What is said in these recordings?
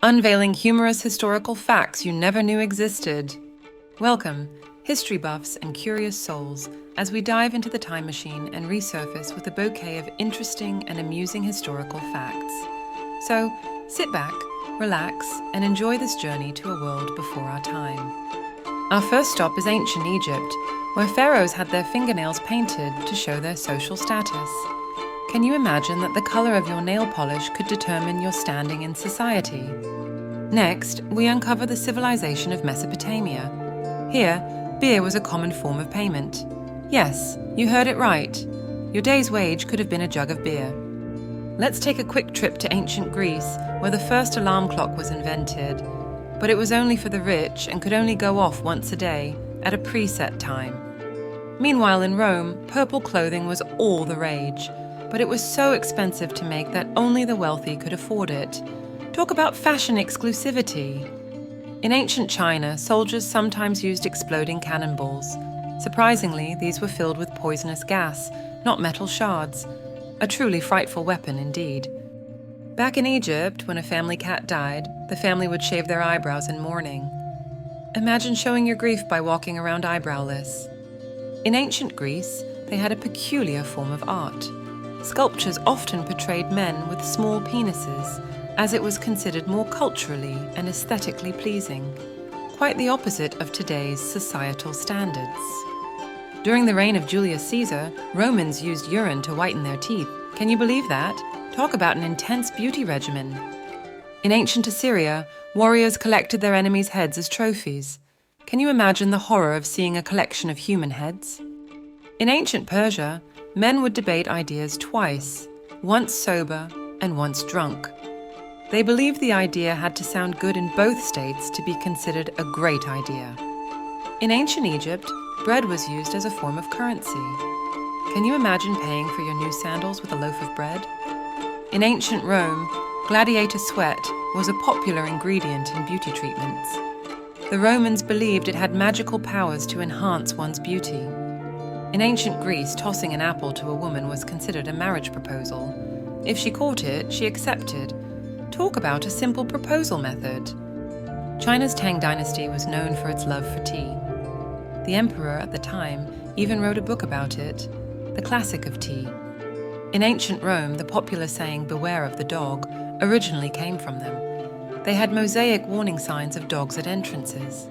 Unveiling humorous historical facts you never knew existed. Welcome, history buffs and curious souls, as we dive into the time machine and resurface with a bouquet of interesting and amusing historical facts. So, sit back, relax, and enjoy this journey to a world before our time. Our first stop is ancient Egypt, where pharaohs had their fingernails painted to show their social status. Can you imagine that the color of your nail polish could determine your standing in society? Next, we uncover the civilization of Mesopotamia. Here, beer was a common form of payment. Yes, you heard it right. Your day's wage could have been a jug of beer. Let's take a quick trip to ancient Greece, where the first alarm clock was invented. But it was only for the rich and could only go off once a day, at a preset time. Meanwhile in Rome, purple clothing was all the rage. But it was so expensive to make that only the wealthy could afford it. Talk about fashion exclusivity. In ancient China, soldiers sometimes used exploding cannonballs. Surprisingly, these were filled with poisonous gas, not metal shards. A truly frightful weapon indeed. Back in Egypt, when a family cat died, the family would shave their eyebrows in mourning. Imagine showing your grief by walking around eyebrowless. In ancient Greece, they had a peculiar form of art. Sculptures often portrayed men with small penises, as it was considered more culturally and aesthetically pleasing, quite the opposite of today's societal standards. During the reign of Julius Caesar, Romans used urine to whiten their teeth. Can you believe that? Talk about an intense beauty regimen. In ancient Assyria, warriors collected their enemies' heads as trophies. Can you imagine the horror of seeing a collection of human heads? In ancient Persia, men would debate ideas twice, once sober and once drunk. They believed the idea had to sound good in both states to be considered a great idea. In ancient Egypt, bread was used as a form of currency. Can you imagine paying for your new sandals with a loaf of bread? In ancient Rome, gladiator sweat was a popular ingredient in beauty treatments. The Romans believed it had magical powers to enhance one's beauty. In ancient Greece, tossing an apple to a woman was considered a marriage proposal. If she caught it, she accepted. Talk about a simple proposal method. China's Tang dynasty was known for its love for tea. The emperor at the time even wrote a book about it, the classic of tea. In ancient Rome, the popular saying, "Beware of the dog," originally came from them. They had mosaic warning signs of dogs at entrances.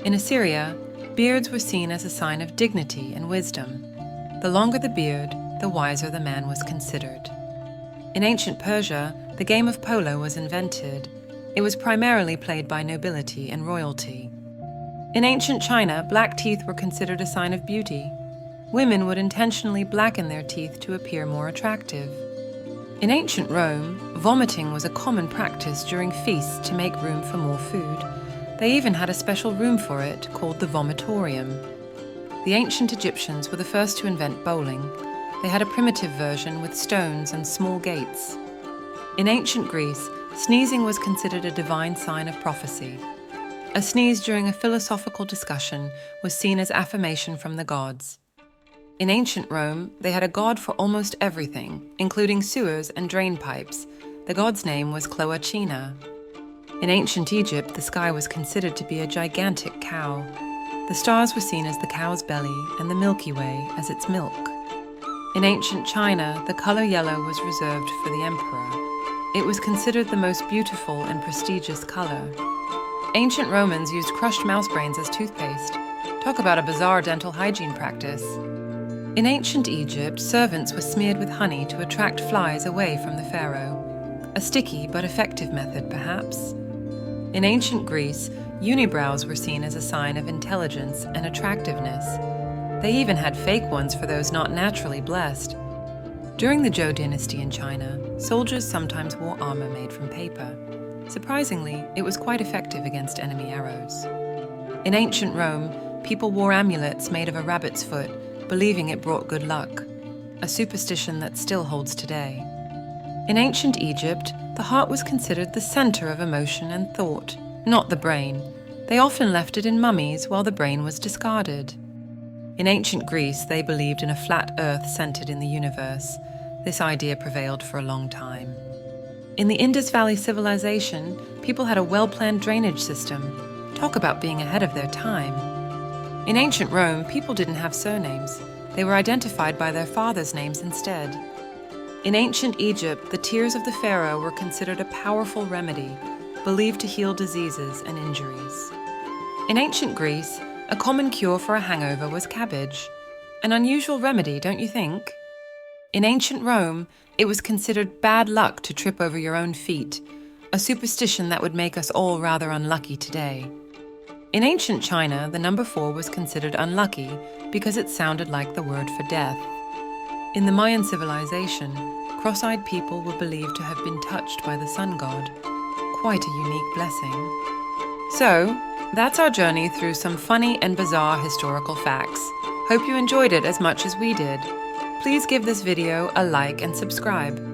In Assyria, beards were seen as a sign of dignity and wisdom. The longer the beard, the wiser the man was considered. In ancient Persia, the game of polo was invented. It was primarily played by nobility and royalty. In ancient China, black teeth were considered a sign of beauty. Women would intentionally blacken their teeth to appear more attractive. In ancient Rome, vomiting was a common practice during feasts to make room for more food. They even had a special room for it called the vomitorium. The ancient Egyptians were the first to invent bowling. They had a primitive version with stones and small gates. In ancient Greece, sneezing was considered a divine sign of prophecy. A sneeze during a philosophical discussion was seen as affirmation from the gods. In ancient Rome, they had a god for almost everything, including sewers and drain pipes. The god's name was Cloacina. In ancient Egypt, the sky was considered to be a gigantic cow. The stars were seen as the cow's belly and the Milky Way as its milk. In ancient China, the color yellow was reserved for the emperor. It was considered the most beautiful and prestigious color. Ancient Romans used crushed mouse brains as toothpaste. Talk about a bizarre dental hygiene practice. In ancient Egypt, servants were smeared with honey to attract flies away from the pharaoh. A sticky but effective method, perhaps. In ancient Greece, unibrows were seen as a sign of intelligence and attractiveness. They even had fake ones for those not naturally blessed. During the Zhou dynasty in China, soldiers sometimes wore armor made from paper. Surprisingly, it was quite effective against enemy arrows. In ancient Rome, people wore amulets made of a rabbit's foot, believing it brought good luck, a superstition that still holds today. In ancient Egypt, the heart was considered the center of emotion and thought, not the brain. They often left it in mummies while the brain was discarded. In ancient Greece, they believed in a flat earth centered in the universe. This idea prevailed for a long time. In the Indus Valley civilization, people had a well-planned drainage system. Talk about being ahead of their time. In ancient Rome, people didn't have surnames. They were identified by their fathers' names instead. In ancient Egypt, the tears of the pharaoh were considered a powerful remedy, believed to heal diseases and injuries. In ancient Greece, a common cure for a hangover was cabbage. An unusual remedy, don't you think? In ancient Rome, it was considered bad luck to trip over your own feet, a superstition that would make us all rather unlucky today. In ancient China, the number 4 was considered unlucky because it sounded like the word for death. In the Mayan civilization, cross-eyed people were believed to have been touched by the sun god. Quite a unique blessing. So, that's our journey through some funny and bizarre historical facts. Hope you enjoyed it as much as we did. Please give this video a like and subscribe.